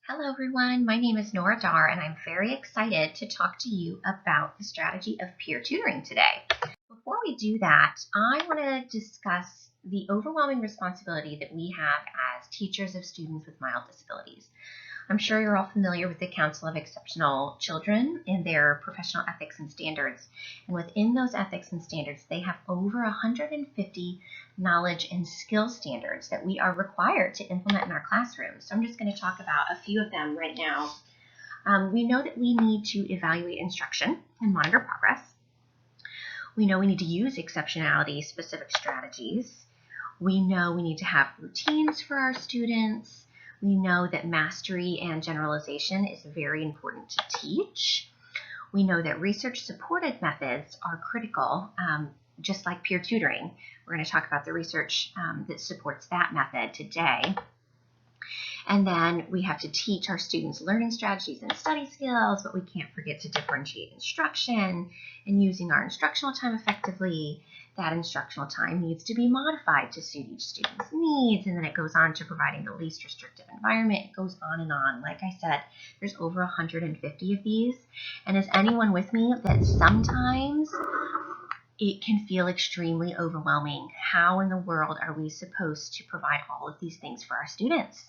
Hello everyone, my name is Nora Dar and I'm very excited to talk to you about the strategy of peer tutoring today. Before we do that, I want to discuss the overwhelming responsibility that we have as teachers of students with mild disabilities. I'm sure you're all familiar with the Council of Exceptional Children and their professional ethics and standards. And within those ethics and standards, they have over 150 knowledge and skill standards that we are required to implement in our classrooms. So I'm just going to talk about a few of them right now. We know that we need to evaluate instruction and monitor progress. We know we need to use exceptionality-specific strategies. We know we need to have routines for our students. We know that mastery and generalization is very important to teach. We know that research-supported methods are critical, just like peer tutoring. We're going to talk about the research that supports that method today. And then we have to teach our students learning strategies and study skills, but we can't forget to differentiate instruction and using our instructional time effectively. That instructional time needs to be modified to suit each student's needs, and then it goes on to providing the least restrictive environment. It goes on and on. Like I said, there's over 150 of these, and is anyone with me that sometimes it can feel extremely overwhelming? How in the world are we supposed to provide all of these things for our students?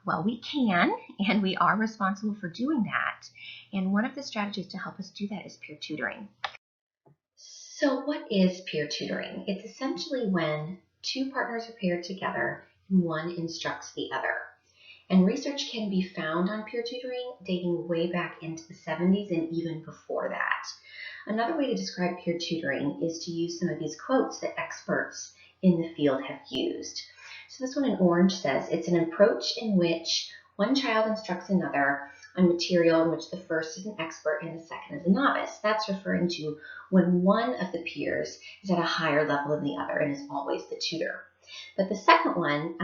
Well, we can, and we are responsible for doing that. And one of the strategies to help us do that is peer tutoring. So what is peer tutoring? It's essentially when two partners are paired together and one instructs the other. And research can be found on peer tutoring dating way back into the 70s and even before that. Another way to describe peer tutoring is to use some of these quotes that experts in the field have used. So this one in orange says, it's an approach in which one child instructs another on material in which the first is an expert and the second is a novice. That's referring to when one of the peers is at a higher level than the other and is always the tutor. But the second one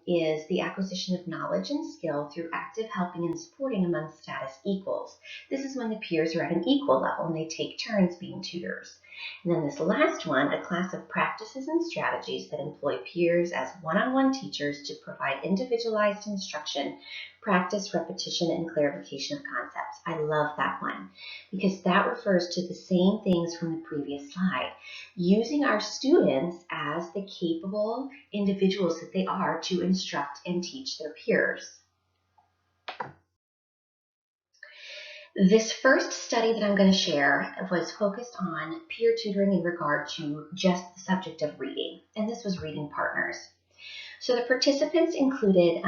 is the acquisition of knowledge and skill through active helping and supporting among status equals. This is when the peers are at an equal level and they take turns being tutors. And then this last one, a class of practices and strategies that employ peers as one-on-one teachers to provide individualized instruction, practice, repetition, and clarification of concepts. I love that one because that refers to the same things from the previous slide, using our students as the capable individuals that they are to instruct and teach their peers. This first study that I'm going to share was focused on peer tutoring in regard to just the subject of reading, and this was reading partners. So the participants included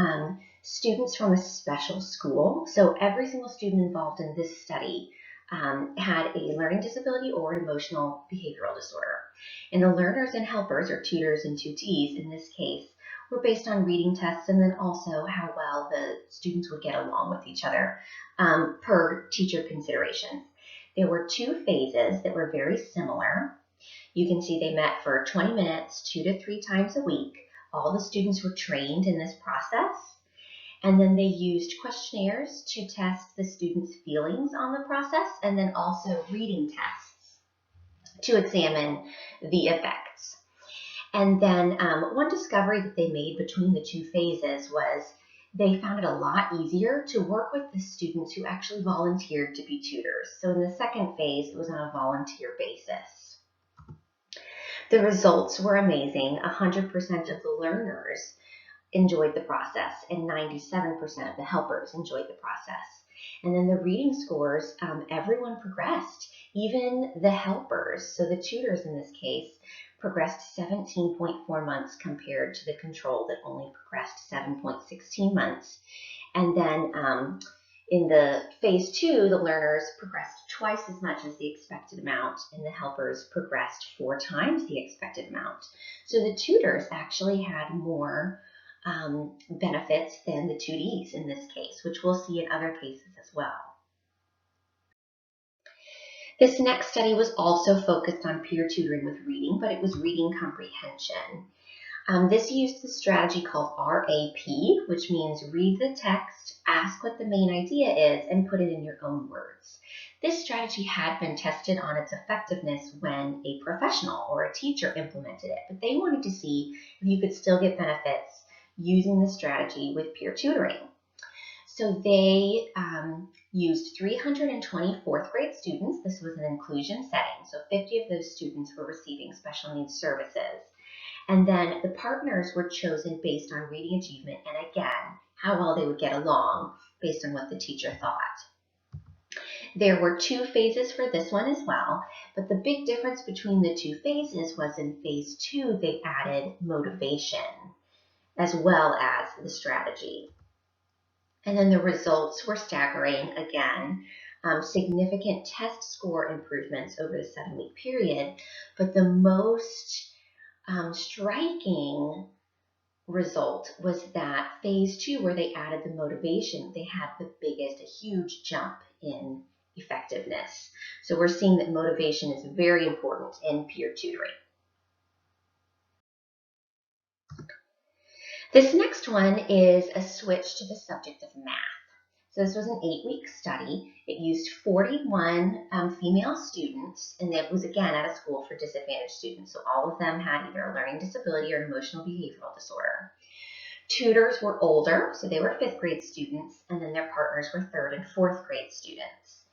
students from a special school. So every single student involved in this study had a learning disability or an emotional behavioral disorder. And the learners and helpers, or tutors and tutees in this case, were based on reading tests and then also how well the students would get along with each other per teacher considerations. There were two phases that were very similar. You can see they met for 20 minutes, 2 to 3 times a week. All the students were trained in this process. And then they used questionnaires to test the students' feelings on the process and then also reading tests to examine the effects. And then one discovery that they made between the two phases was they found it a lot easier to work with the students who actually volunteered to be tutors. So in the second phase, it was on a volunteer basis. The results were amazing. 100% of the learners enjoyed the process and 97% of the helpers enjoyed the process. And then the reading scores, everyone progressed, even the helpers. So the tutors in this case progressed 17.4 months compared to the control that only progressed 7.16 months. And then in the phase 2, the learners progressed twice as much as the expected amount, and the helpers progressed 4 times the expected amount. So the tutors actually had more benefits than the tutees in this case, which we'll see in other cases as well. This next study was also focused on peer tutoring with reading, but it was reading comprehension. This used the strategy called RAP, which means read the text, ask what the main idea is, and put it in your own words. This strategy had been tested on its effectiveness when a professional or a teacher implemented it, but they wanted to see if you could still get benefits using the strategy with peer tutoring. So they used 320 fourth grade students. This was an inclusion setting. So 50 of those students were receiving special needs services. And then the partners were chosen based on reading achievement and, again, how well they would get along based on what the teacher thought. There were 2 phases for this one as well, but the big difference between the 2 phases was in phase 2, they added motivation as well as the strategy. And then the results were staggering again. Significant test score improvements over the 7-week period, but the most striking result was that phase 2, where they added the motivation, they had the biggest, a huge jump in effectiveness. So we're seeing that motivation is very important in peer tutoring. This next one is a switch to the subject of math. So this was an 8-week study. It used 41 female students, and it was, again, at a school for disadvantaged students. So all of them had either a learning disability or emotional behavioral disorder. Tutors were older, so they were 5th grade students, and then their partners were 3rd and 4th grade students.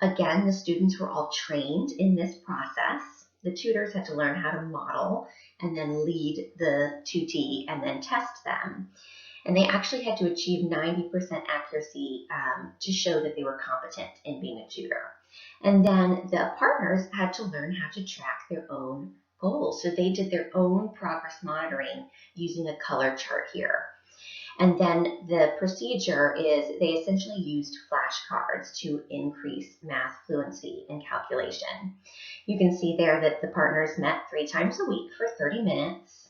Again, the students were all trained in this process. The tutors had to learn how to model and then lead the tutee and then test them. And they actually had to achieve 90% accuracy to show that they were competent in being a tutor. And then the partners had to learn how to track their own goals. So they did their own progress monitoring using a color chart here. And then the procedure is they essentially used flashcards to increase math fluency and calculation. You can see there that the partners met 3 times a week for 30 minutes.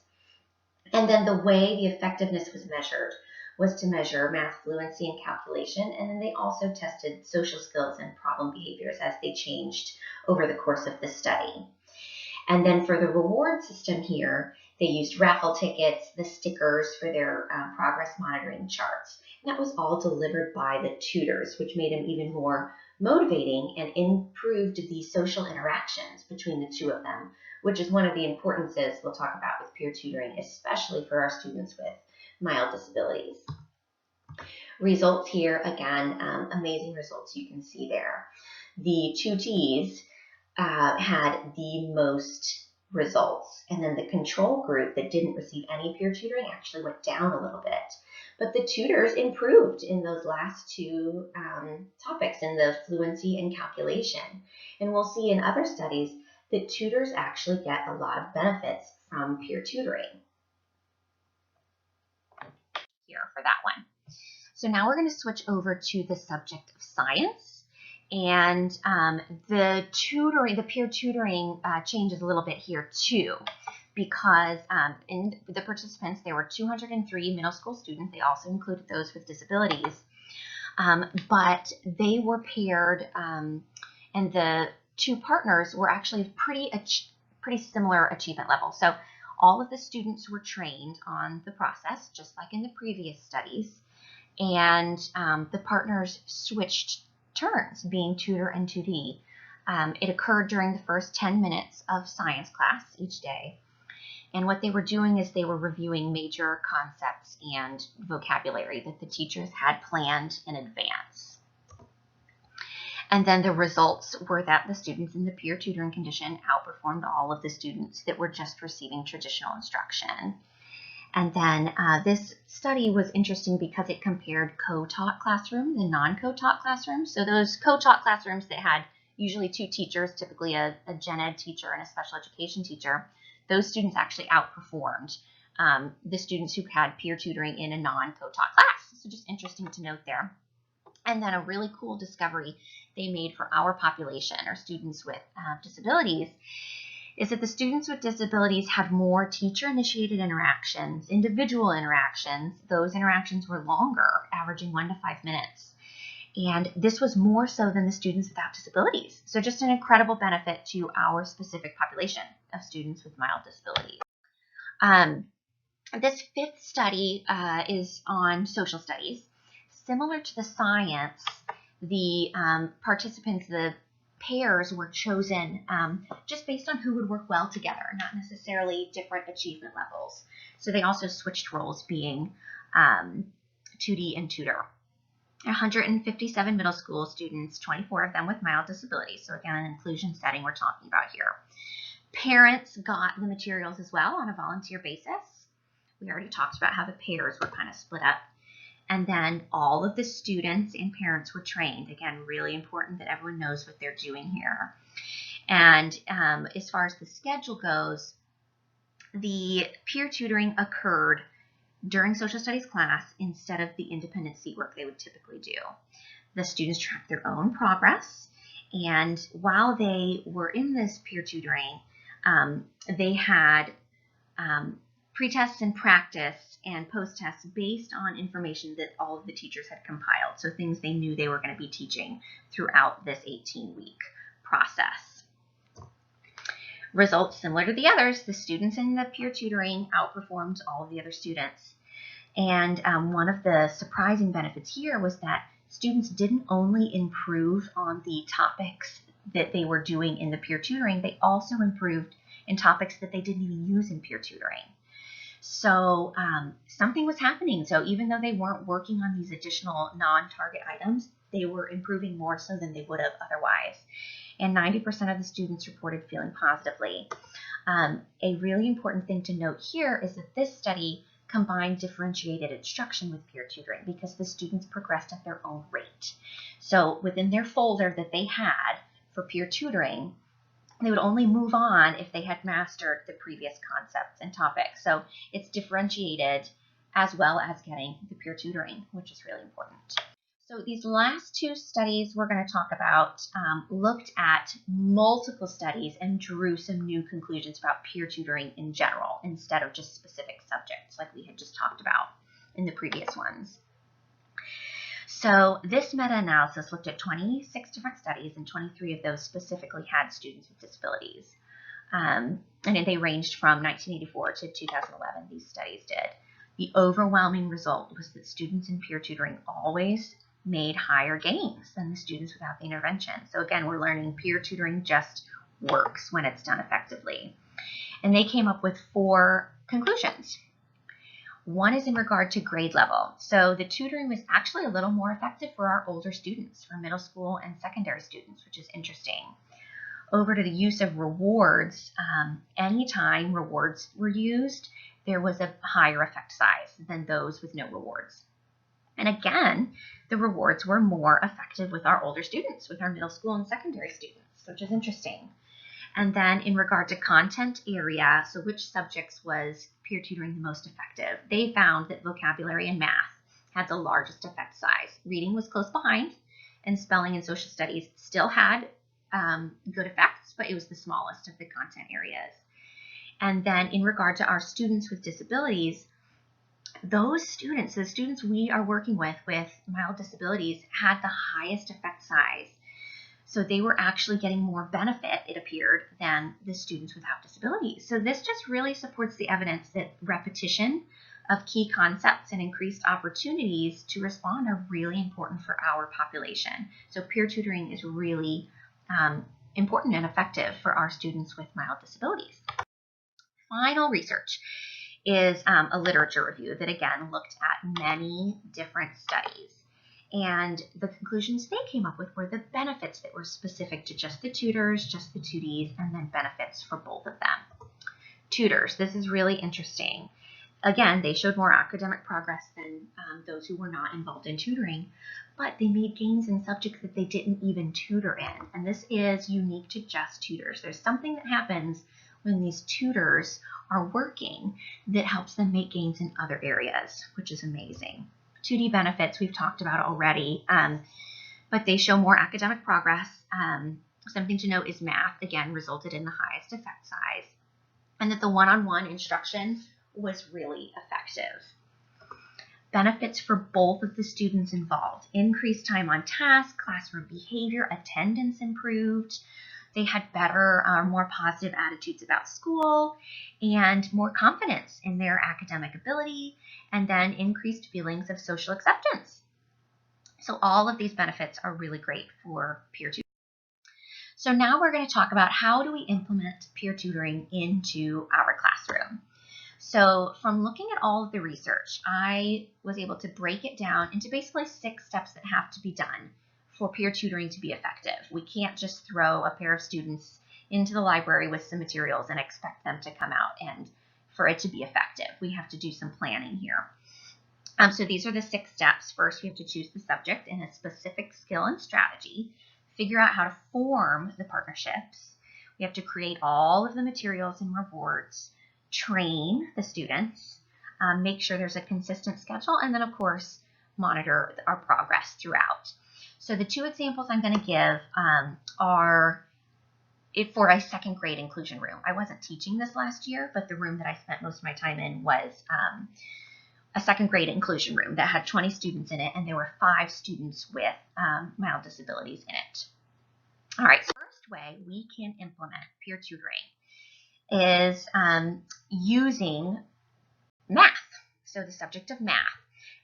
And then the way the effectiveness was measured was to measure math fluency and calculation, and then they also tested social skills and problem behaviors as they changed over the course of the study. And then for the reward system here, they used raffle tickets, the stickers for their progress monitoring charts. And that was all delivered by the tutors, which made them even more motivating and improved the social interactions between the 2 of them, which is one of the importances we'll talk about with peer tutoring, especially for our students with mild disabilities. Results here, again, amazing results you can see there. The tutees had the most results, and then the control group that didn't receive any peer tutoring actually went down a little bit. But the tutors improved in those last 2 topics, in the fluency and calculation. And we'll see in other studies that tutors actually get a lot of benefits from peer tutoring. Here for that one. So now we're going to switch over to the subject of science. And the peer tutoring changes a little bit here too, because in the participants, there were 203 middle school students. They also included those with disabilities, but they were paired, and the 2 partners were actually pretty similar achievement level. So all of the students were trained on the process, just like in the previous studies, and the partners switched turns, being tutor and tutee. It occurred during the first 10 minutes of science class each day. And what they were doing is they were reviewing major concepts and vocabulary that the teachers had planned in advance. And then the results were that the students in the peer tutoring condition outperformed all of the students that were just receiving traditional instruction. And then this study was interesting because it compared co-taught classrooms and non-co-taught classrooms. So those co-taught classrooms that had usually 2 teachers, typically a gen ed teacher and a special education teacher, those students actually outperformed the students who had peer tutoring in a non-co-taught class. So just interesting to note there. And then a really cool discovery they made for our population, or students with disabilities, is that the students with disabilities had more teacher-initiated interactions, individual interactions. Those interactions were longer, averaging 1 to 5 minutes. And this was more so than the students without disabilities. So just an incredible benefit to our specific population of students with mild disabilities. This 5th study is on social studies. Similar to the science, the participants, the pairs were chosen just based on who would work well together, not necessarily different achievement levels. So they also switched roles, being tutee and tutor. 157 middle school students, 24 of them with mild disabilities. So again, an inclusion setting we're talking about here. Parents got the materials as well on a volunteer basis. We already talked about how the pairs were kind of split up. And then all of the students and parents were trained. Again, really important that everyone knows what they're doing here. And as far as the schedule goes, the peer tutoring occurred during social studies class instead of the independent seat work they would typically do. The students tracked their own progress, and while they were in this peer tutoring, they had pre-tests and practice and post-tests based on information that all of the teachers had compiled, so things they knew they were going to be teaching throughout this 18-week process. Results similar to the others, the students in the peer tutoring outperformed all of the other students. And one of the surprising benefits here was that students didn't only improve on the topics that they were doing in the peer tutoring, they also improved in topics that they didn't even use in peer tutoring. So something was happening. So even though they weren't working on these additional non-target items, they were improving more so than they would have otherwise. And 90% of the students reported feeling positively. A really important thing to note here is that this study combined differentiated instruction with peer tutoring because the students progressed at their own rate. So within their folder that they had for peer tutoring, they would only move on if they had mastered the previous concepts and topics. So it's differentiated as well as getting the peer tutoring, which is really important. So these last two studies we're going to talk about looked at multiple studies and drew some new conclusions about peer tutoring in general instead of just specific subjects like we had just talked about in the previous ones. So this meta-analysis looked at 26 different studies, and 23 of those specifically had students with disabilities. And they ranged from 1984 to 2011, these studies did. The overwhelming result was that students in peer tutoring always made higher gains than the students without the intervention. So again, we're learning peer tutoring just works when it's done effectively. And they came up with 4 conclusions. One is in regard to grade level. So the tutoring was actually a little more effective for our older students, for middle school and secondary students, which is interesting. Over to the use of rewards, anytime rewards were used, there was a higher effect size than those with no rewards. And again, the rewards were more effective with our older students, with our middle school and secondary students, which is interesting. And then in regard to content area, so which subjects was peer tutoring the most effective? They found that vocabulary and math had the largest effect size. Reading was close behind, and spelling and social studies still had good effects, but it was the smallest of the content areas. And then in regard to our students with disabilities, those students, the students we are working with mild disabilities, had the highest effect size. So they were actually getting more benefit, it appeared, than the students without disabilities. So this just really supports the evidence that repetition of key concepts and increased opportunities to respond are really important for our population. So peer tutoring is really important and effective for our students with mild disabilities. Final research is a literature review that again looked at many different studies. And the conclusions they came up with were the benefits that were specific to just the tutors, just the tutees, and then benefits for both of them. Tutors, this is really interesting. Again, they showed more academic progress than those who were not involved in tutoring, but they made gains in subjects that they didn't even tutor in. And this is unique to just tutors. There's something that happens when these tutors are working that helps them make gains in other areas, which is amazing. 2D benefits we've talked about already, but they show more academic progress. Something to note is math, again, resulted in the highest effect size, and that the one-on-one instruction was really effective. Benefits for both of the students involved: increased time on task, classroom behavior, attendance improved. They had better, more positive attitudes about school and more confidence in their academic ability, and then increased feelings of social acceptance. So all of these benefits are really great for peer tutoring. So now we're going to talk about how do we implement peer tutoring into our classroom. So from looking at all of the research, I was able to break it down into basically 6 steps that have to be done for peer tutoring to be effective. We can't just throw a pair of students into the library with some materials and expect them to come out and for it to be effective. We have to do some planning here. So these are the 6 steps. First, we have to choose the subject and a specific skill and strategy, figure out how to form the partnerships. We have to create all of the materials and rewards, train the students, make sure there's a consistent schedule, and then, of course, monitor our progress throughout. So the 2 examples I'm going to give are for a 2nd grade inclusion room. I wasn't teaching this last year, but the room that I spent most of my time in was a 2nd grade inclusion room that had 20 students in it, and there were 5 students with mild disabilities in it. All right, so first way we can implement peer tutoring is using math. So the subject of math.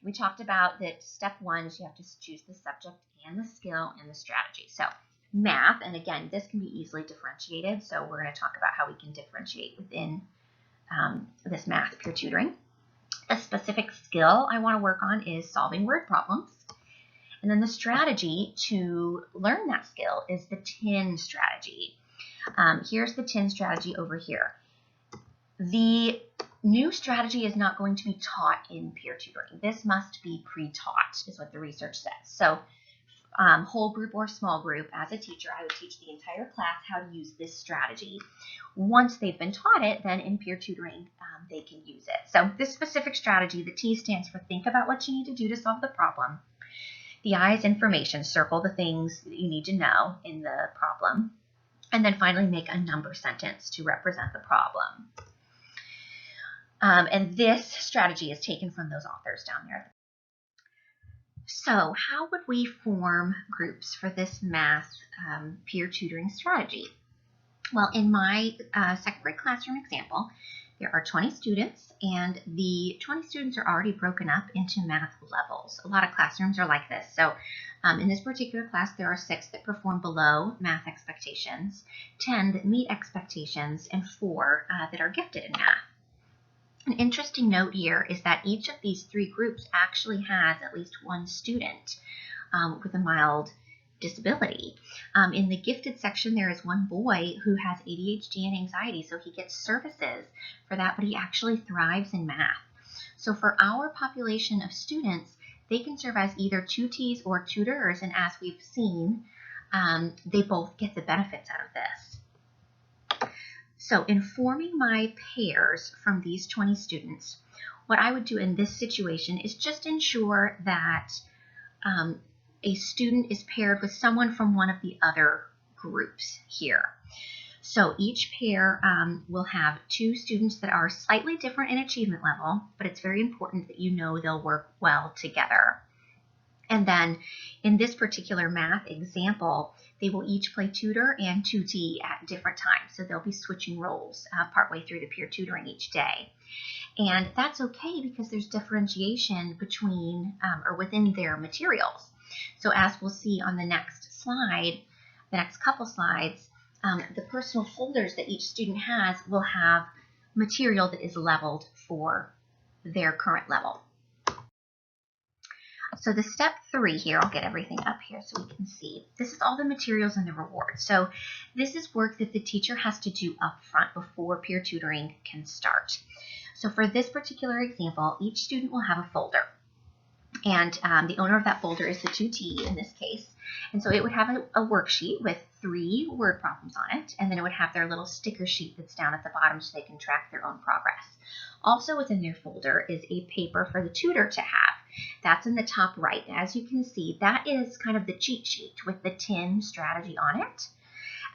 We talked about that step 1 is you have to choose the subject and the skill and the strategy. So math, and again, this can be easily differentiated. So we're going to talk about how we can differentiate within this math peer tutoring. A specific skill I want to work on is solving word problems. And then the strategy to learn that skill is the TIN strategy. Here's the TIN strategy over here. The new strategy is not going to be taught in peer tutoring. This must be pre-taught, is what the research says. So whole group or small group, as a teacher, I would teach the entire class how to use this strategy. Once they've been taught it, then in peer tutoring, they can use it. So this specific strategy, the T stands for think about what you need to do to solve the problem. The I is information, circle the things that you need to know in the problem. And then finally make a number sentence to represent the problem. And this strategy is taken from those authors down there. So how would we form groups for this math peer tutoring strategy? Well, in my 2nd grade classroom example, there are 20 students, and the 20 students are already broken up into math levels. A lot of classrooms are like this. So in this particular class, there are 6 that perform below math expectations, 10 that meet expectations, and 4 that are gifted in math. An interesting note here is that each of these 3 groups actually has at least 1 student with a mild disability. In the gifted section, there is 1 boy who has ADHD and anxiety, so he gets services for that, but he actually thrives in math. So for our population of students, they can serve as either tutees or tutors, and as we've seen, they both get the benefits out of this. So in forming my pairs from these 20 students, what I would do in this situation is just ensure that a student is paired with someone from one of the other groups here. So each pair will have 2 students that are slightly different in achievement level, but it's very important that you know they'll work well together. And then in this particular math example, they will each play tutor and tutee at different times. So they'll be switching roles partway through the peer tutoring each day. And that's okay because there's differentiation between or within their materials. So as we'll see on the next slide, the next couple slides, the personal folders that each student has will have material that is leveled for their current level. So the step 3 here, I'll get everything up here so we can see. This is all the materials and the rewards. So this is work that the teacher has to do up front before peer tutoring can start. So for this particular example, each student will have a folder. And the owner of that folder is the tutee in this case. And so it would have a worksheet with 3 word problems on it, and then it would have their little sticker sheet that's down at the bottom so they can track their own progress. Also within their folder is a paper for the tutor to have. That's in the top right. As you can see, that is kind of the cheat sheet with the TIN strategy on it.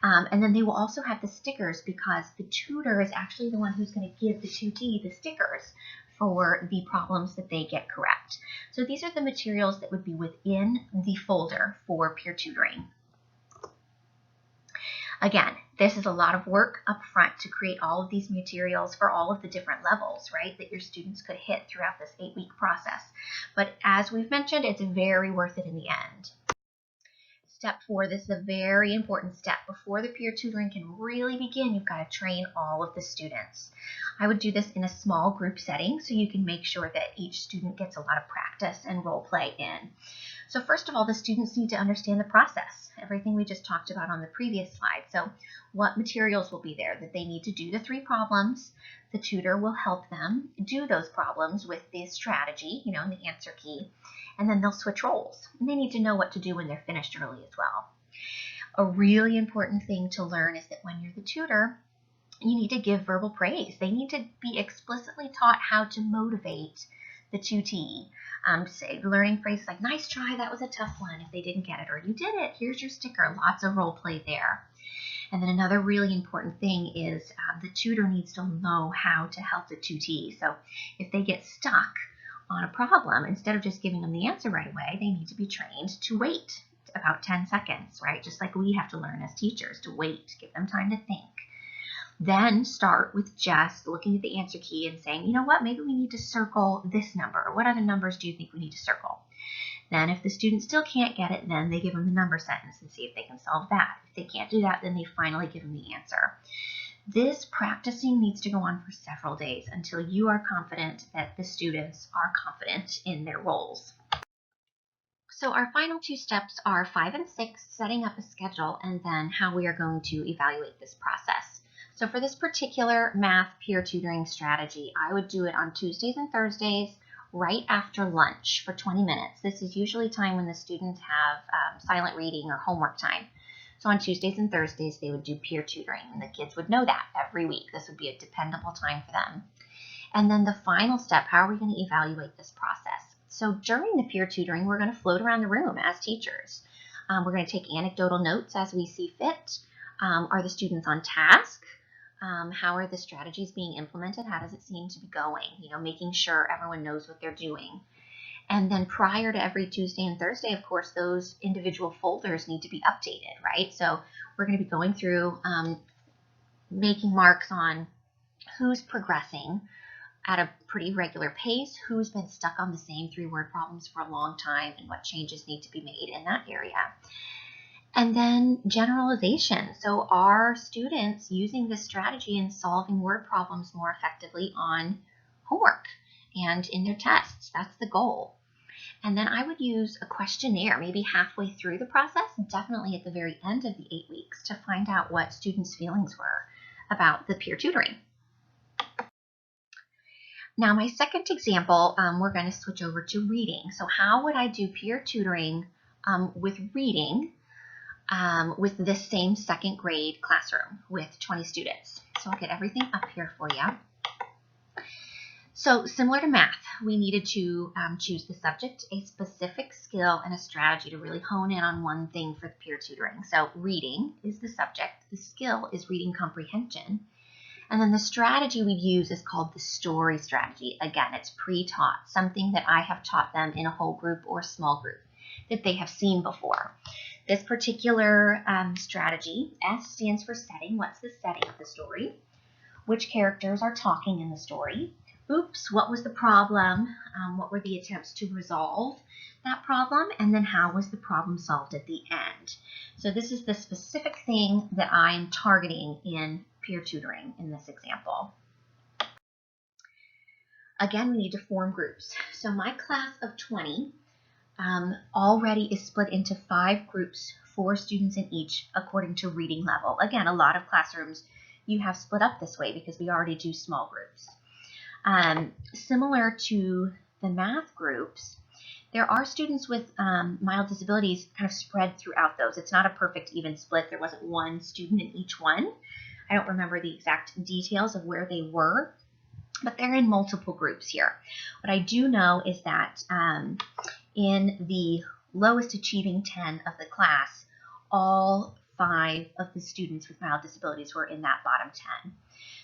And then they will also have the stickers because the tutor is actually the one who's going to give the tutee the stickers for the problems that they get correct. So these are the materials that would be within the folder for peer tutoring. Again, this is a lot of work up front to create all of these materials for all of the different levels, right, that your students could hit throughout this 8-week process. But as we've mentioned, it's very worth it in the end. step 4, this is a very important step. Before the peer tutoring can really begin, you've got to train all of the students. I would do this in a small group setting so you can make sure that each student gets a lot of practice and role play in. So first of all, the students need to understand the process, everything we just talked about on the previous slide. So what materials will be there, that they need to do the 3 problems. The tutor will help them do those problems with the strategy, and the answer key, and then they'll switch roles. And they need to know what to do when they're finished early as well. A really important thing to learn is that when you're the tutor, you need to give verbal praise. They need to be explicitly taught how to motivate the tutee. Say learning phrases like, nice try, that was a tough one if they didn't get it, or you did it, here's your sticker. Lots of role play there. And then another really important thing is the tutor needs to know how to help the tutee. So if they get stuck on a problem, instead of just giving them the answer right away, they need to be trained to wait about 10 seconds, right? Just like we have to learn as teachers to wait, give them time to think. Then start with just looking at the answer key and saying, you know what, maybe we need to circle this number. What other numbers do you think we need to circle? Then if the student still can't get it, then they give them the number sentence and see if they can solve that. If they can't do that, then they finally give them the answer. This practicing needs to go on for several days until you are confident that the students are confident in their roles. So our final 2 steps are 5 and 6, setting up a schedule, and then how we are going to evaluate this process. So for this particular math peer tutoring strategy, I would do it on Tuesdays and Thursdays right after lunch for 20 minutes. This is usually time when the students have silent reading or homework time. So on Tuesdays and Thursdays, they would do peer tutoring, and the kids would know that every week. This would be a dependable time for them. And then the final step, how are we going to evaluate this process? So during the peer tutoring, we're going to float around the room as teachers. We're going to take anecdotal notes as we see fit. Are the students on task? How are the strategies being implemented? How does it seem to be going? Making sure everyone knows what they're doing. And then prior to every Tuesday and Thursday, of course, those individual folders need to be updated, right? So we're going to be going through making marks on who's progressing at a pretty regular pace, who's been stuck on the same 3-word problems for a long time, and what changes need to be made in that area. And then generalization. So are students using this strategy and solving word problems more effectively on homework and in their tests? That's the goal. And then I would use a questionnaire maybe halfway through the process, definitely at the very end of the 8 weeks, to find out what students' feelings were about the peer tutoring. Now my second example, we're going to switch over to reading. So how would I do peer tutoring with reading with this same 2nd grade classroom with 20 students? So I'll get everything up here for you. So similar to math, we needed to choose the subject, a specific skill, and a strategy to really hone in on one thing for the peer tutoring. So reading is the subject, the skill is reading comprehension, and then the strategy we'd use is called the story strategy. Again, it's pre-taught, something that I have taught them in a whole group or small group that they have seen before. This particular strategy, S stands for setting. What's the setting of the story? Which characters are talking in the story? Oops, what was the problem? What were the attempts to resolve that problem? And then how was the problem solved at the end? So this is the specific thing that I'm targeting in peer tutoring in this example. Again, we need to form groups. So my class of 20 already is split into 5 groups, 4 students in each according to reading level. Again, a lot of classrooms you have split up this way because we already do small groups. Similar to the math groups, there are students with mild disabilities kind of spread throughout those. It's not a perfect even split. There wasn't one student in each one. I don't remember the exact details of where they were, but they're in multiple groups here. What I do know is that in the lowest achieving 10 of the class, all 5 of the students with mild disabilities were in that bottom 10.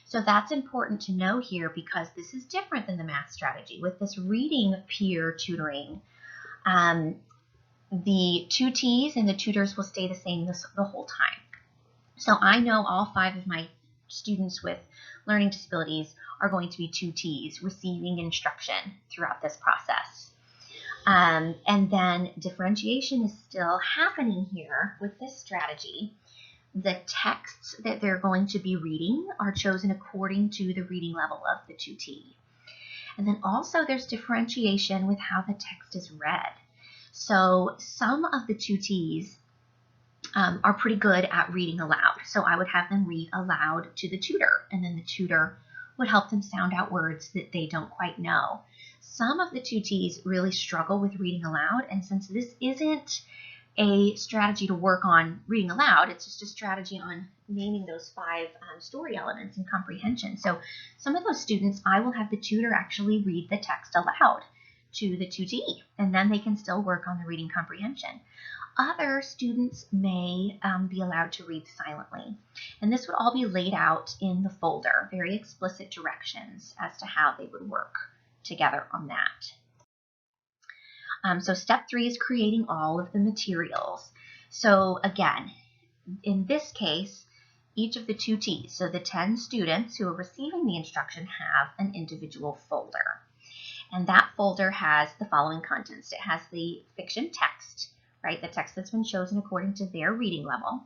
So that's important to know here because this is different than the math strategy. With this reading peer tutoring, the tutees and the tutors will stay the same the whole time. So I know all 5 of my students with learning disabilities are going to be tutees, receiving instruction throughout this process. And then differentiation is still happening here with this strategy. The texts that they're going to be reading are chosen according to the reading level of the tutee. And then also there's differentiation with how the text is read. So some of the tutees are pretty good at reading aloud. So I would have them read aloud to the tutor, and then the tutor would help them sound out words that they don't quite know. Some of the tutees really struggle with reading aloud, and since this isn't a strategy to work on reading aloud, it's just a strategy on naming those 5 story elements and comprehension. So some of those students, I will have the tutor actually read the text aloud to the tutee, and then they can still work on the reading comprehension. Other students may be allowed to read silently, and this would all be laid out in the folder, very explicit directions as to how they would work together on that. So step 3 is creating all of the materials. So again, in this case, each of the tutees, so the 10 students who are receiving the instruction, have an individual folder. And that folder has the following contents. It has the fiction text, right? The text that's been chosen according to their reading level.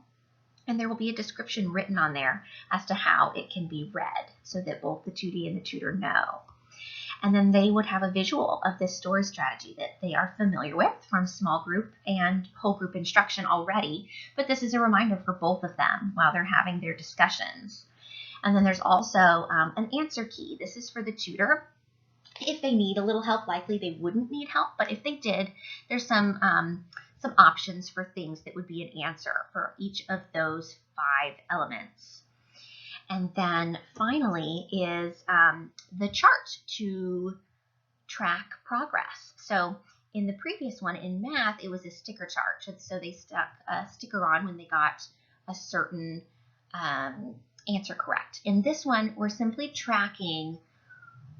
And there will be a description written on there as to how it can be read so that both the tutee and the tutor know. And then they would have a visual of this story strategy that they are familiar with from small group and whole group instruction already, but this is a reminder for both of them while they're having their discussions. And then there's also an answer key. This is for the tutor. If they need a little help, likely they wouldn't need help, but if they did, there's some options for things that would be an answer for each of those 5 elements. And then finally is the chart to track progress. So in the previous one in math, it was a sticker chart. So they stuck a sticker on when they got a certain answer correct. In this one, we're simply tracking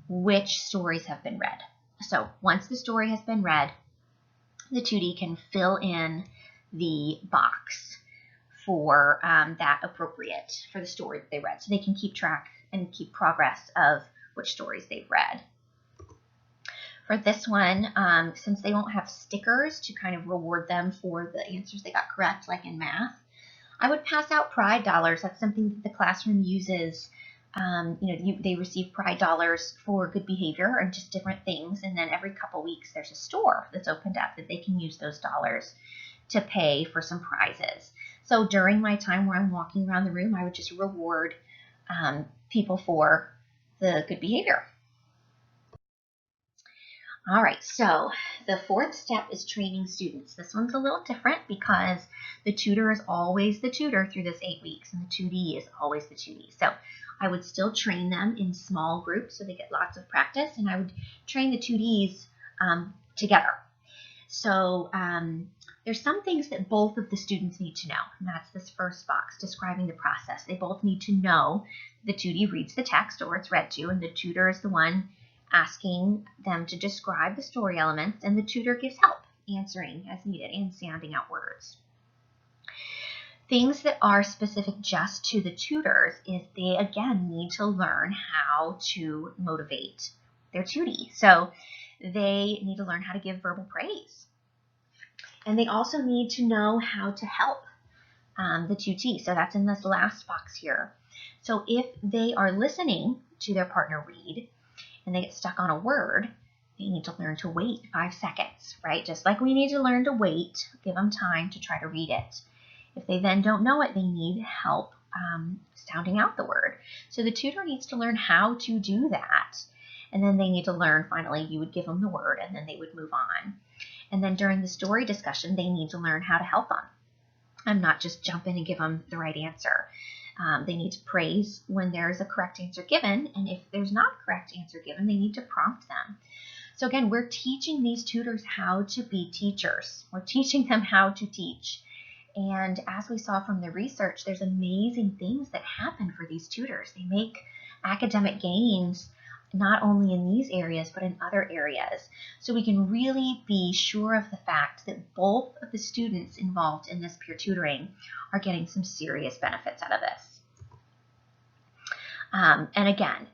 which stories have been read. So once the story has been read, the tutee can fill in the box for that appropriate for the story that they read. So they can keep track and keep progress of which stories they've read. For this one, since they won't have stickers to kind of reward them for the answers they got correct, like in math, I would pass out pride dollars. That's something that the classroom uses. They receive pride dollars for good behavior and just different things. And then every couple weeks, there's a store that's opened up that they can use those dollars to pay for some prizes. So during my time where I'm walking around the room, I would just reward people for the good behavior. All right, so the 4th step is training students. This one's a little different because the tutor is always the tutor through this 8 weeks, and the tutee is always the tutee. So I would still train them in small groups so they get lots of practice, and I would train the tutees together. So there's some things that both of the students need to know, and that's this first box, describing the process. They both need to know the tutee reads the text, or it's read to, and the tutor is the one asking them to describe the story elements, and the tutor gives help, answering as needed and sounding out words. Things that are specific just to the tutors is they, again, need to learn how to motivate their tutee. So they need to learn how to give verbal praise. And they also need to know how to help the tutee. So that's in this last box here. So if they are listening to their partner read and they get stuck on a word, they need to learn to wait 5 seconds, right? Just like we need to learn to wait, give them time to try to read it. If they then don't know it, they need help sounding out the word. So the tutor needs to learn how to do that. And then they need to learn, finally, you would give them the word and then they would move on. And then during the story discussion, they need to learn how to help them. I'm not just jump in and give them the right answer. They need to praise when there's a correct answer given, and if there's not a correct answer given, they need to prompt them. So again, we're teaching these tutors how to be teachers. We're teaching them how to teach. And as we saw from the research, there's amazing things that happen for these tutors. They make academic gains not only in these areas, but in other areas. So we can really be sure of the fact that both of the students involved in this peer tutoring are getting some serious benefits out of this. And again,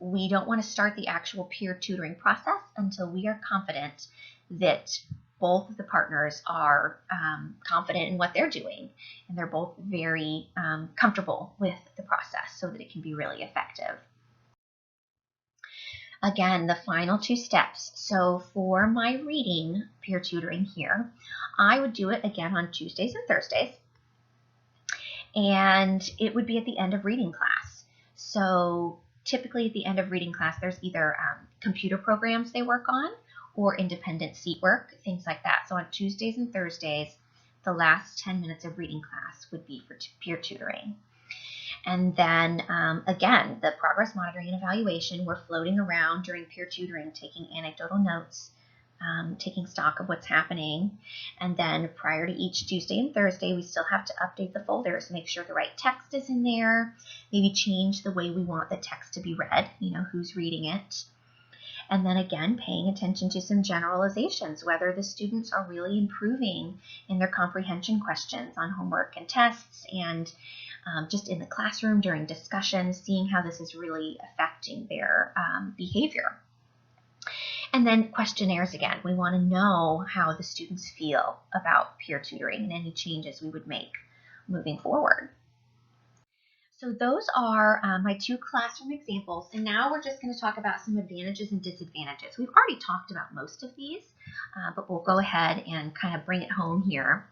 we don't want to start the actual peer tutoring process until we are confident that both of the partners are confident in what they're doing, and they're both very comfortable with the process so that it can be really effective. Again, the final 2 steps. So for my reading peer tutoring here, I would do it again on Tuesdays and Thursdays, and it would be at the end of reading class. So typically at the end of reading class, there's either computer programs they work on or independent seat work, things like that. So on Tuesdays and Thursdays, the last 10 minutes of reading class would be for peer tutoring. And then again, the progress monitoring and evaluation, we're floating around during peer tutoring, taking anecdotal notes, taking stock of what's happening. And then prior to each Tuesday and Thursday, we still have to update the folders, make sure the right text is in there, maybe change the way we want the text to be read, who's reading it. And then again, paying attention to some generalizations, whether the students are really improving in their comprehension questions on homework and tests, and just in the classroom during discussions, seeing how this is really affecting their behavior. And then questionnaires again. We want to know how the students feel about peer tutoring and any changes we would make moving forward. So those are my 2 classroom examples, and now we're just going to talk about some advantages and disadvantages. We've already talked about most of these, but we'll go ahead and kind of bring it home here.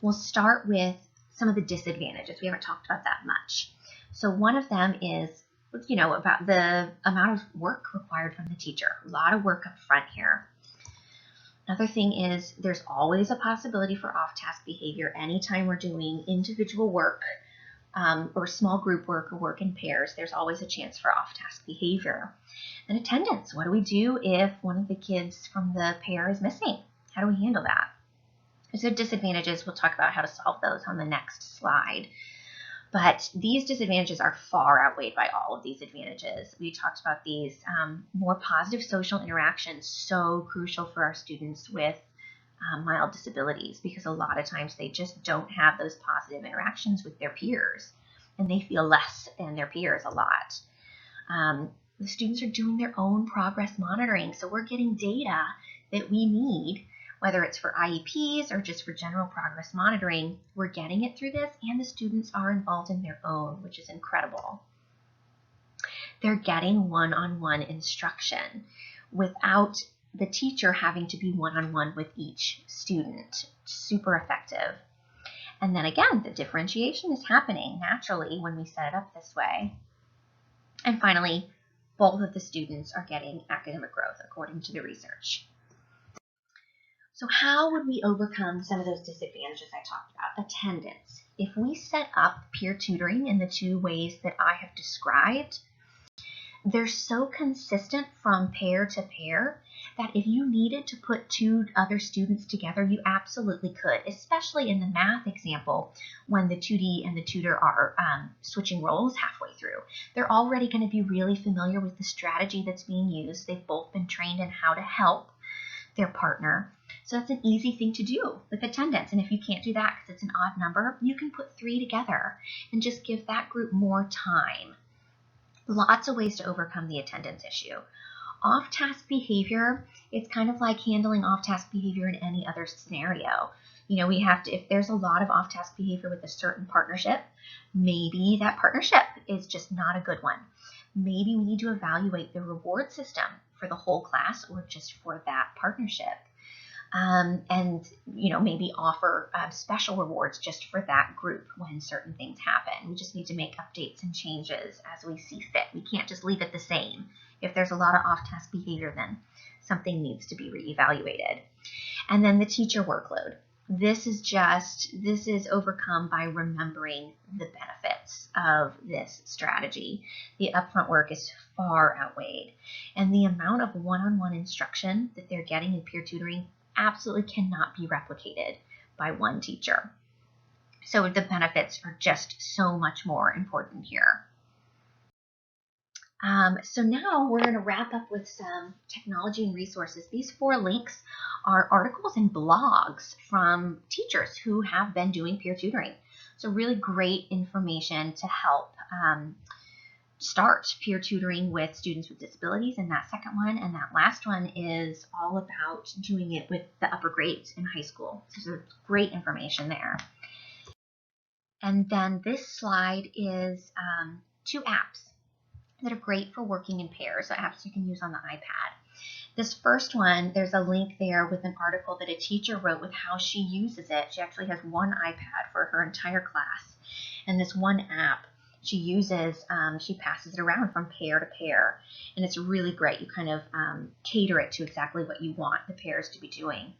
We'll start with some of the disadvantages. We haven't talked about that much. So one of them is, about the amount of work required from the teacher. A lot of work up front here. Another thing is there's always a possibility for off-task behavior anytime we're doing individual work or small group work or work in pairs. There's always a chance for off-task behavior. And attendance. What do we do if one of the kids from the pair is missing? How do we handle that? So disadvantages, we'll talk about how to solve those on the next slide. But these disadvantages are far outweighed by all of these advantages. We talked about these more positive social interactions, so crucial for our students with mild disabilities, because a lot of times they just don't have those positive interactions with their peers, and they feel less than their peers a lot. The students are doing their own progress monitoring, so we're getting data that we need, whether it's for IEPs or just for general progress monitoring. We're getting it through this, and the students are involved in their own, which is incredible. They're getting one-on-one instruction without the teacher having to be one-on-one with each student. Super effective. And then again, the differentiation is happening naturally when we set it up this way. And finally, both of the students are getting academic growth according to the research. So how would we overcome some of those disadvantages I talked about? Attendance. If we set up peer tutoring in the 2 ways that I have described, they're so consistent from pair to pair that if you needed to put 2 other students together, you absolutely could, especially in the math example when the 2D and the tutor are switching roles halfway through. They're already going to be really familiar with the strategy that's being used. They've both been trained in how to help their partner. So that's an easy thing to do with attendance. And if you can't do that because it's an odd number, you can put 3 together and just give that group more time. Lots of ways to overcome the attendance issue. Off-task behavior, it's kind of like handling off-task behavior in any other scenario. We have to, if there's a lot of off-task behavior with a certain partnership, maybe that partnership is just not a good one. Maybe we need to evaluate the reward system for the whole class or just for that partnership. And maybe offer special rewards just for that group when certain things happen. We just need to make updates and changes as we see fit. We can't just leave it the same. If there's a lot of off-task behavior, then something needs to be reevaluated. And then the teacher workload. This is overcome by remembering the benefits of this strategy. The upfront work is far outweighed, and the amount of one-on-one instruction that they're getting in peer tutoring absolutely cannot be replicated by one teacher. So the benefits are just so much more important here. So now we're going to wrap up with some technology and resources. These 4 links are articles and blogs from teachers who have been doing peer tutoring. So really great information to help start peer tutoring with students with disabilities in that second one, and that last one is all about doing it with the upper grades in high school. So there's great information there. And then this slide is 2 apps that are great for working in pairs, so apps you can use on the iPad. This first one, there's a link there with an article that a teacher wrote with how she uses it. She actually has one iPad for her entire class, and this one app she uses, she passes it around from pair to pair, and it's really great. You kind of cater it to exactly what you want the pairs to be doing.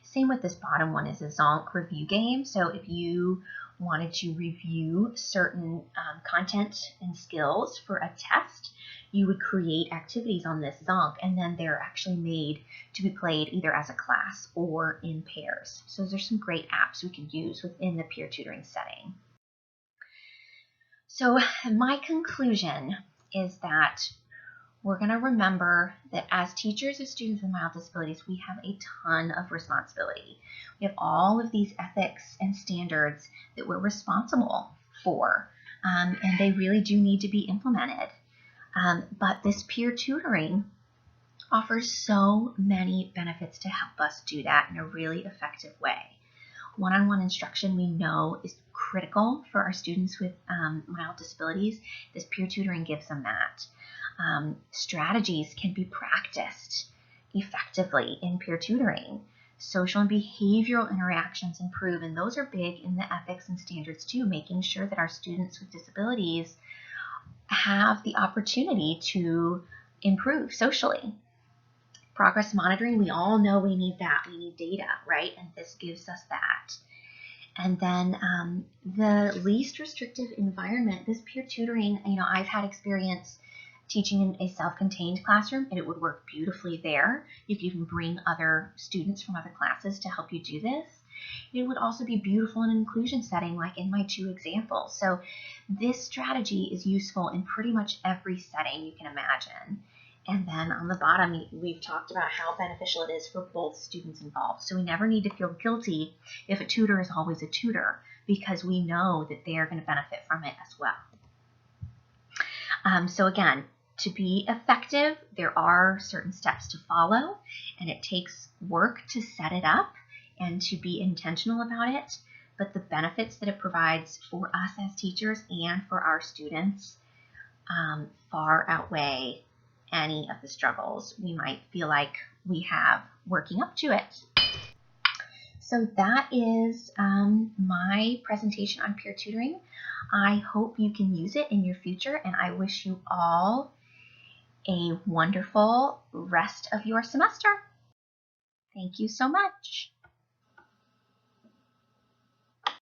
Same with this bottom one is a Zonk review game. So if you wanted to review certain content and skills for a test, you would create activities on this Zonk, and then they're actually made to be played either as a class or in pairs. So those are some great apps we can use within the peer tutoring setting. So my conclusion is that we're going to remember that as teachers of students with mild disabilities, we have a ton of responsibility. We have all of these ethics and standards that we're responsible for, and they really do need to be implemented. But this peer tutoring offers so many benefits to help us do that in a really effective way. One-on-one instruction we know is critical for our students with mild disabilities. This peer tutoring gives them that. Strategies can be practiced effectively in peer tutoring. Social and behavioral interactions improve, and those are big in the ethics and standards too, making sure that our students with disabilities have the opportunity to improve socially. Progress monitoring, we all know we need that. We need data, right? And this gives us that. And then the least restrictive environment, this peer tutoring, I've had experience teaching in a self-contained classroom, and it would work beautifully there. You could even bring other students from other classes to help you do this. It would also be beautiful in an inclusion setting, like in my 2 examples. So this strategy is useful in pretty much every setting you can imagine. And then on the bottom, we've talked about how beneficial it is for both students involved. So we never need to feel guilty if a tutor is always a tutor, because we know that they are going to benefit from it as well. So again, to be effective, there are certain steps to follow, and it takes work to set it up and to be intentional about it. But the benefits that it provides for us as teachers and for our students far outweigh any of the struggles we might feel like we have working up to it. So that is my presentation on peer tutoring. I hope you can use it in your future, and I wish you all a wonderful rest of your semester. Thank you so much.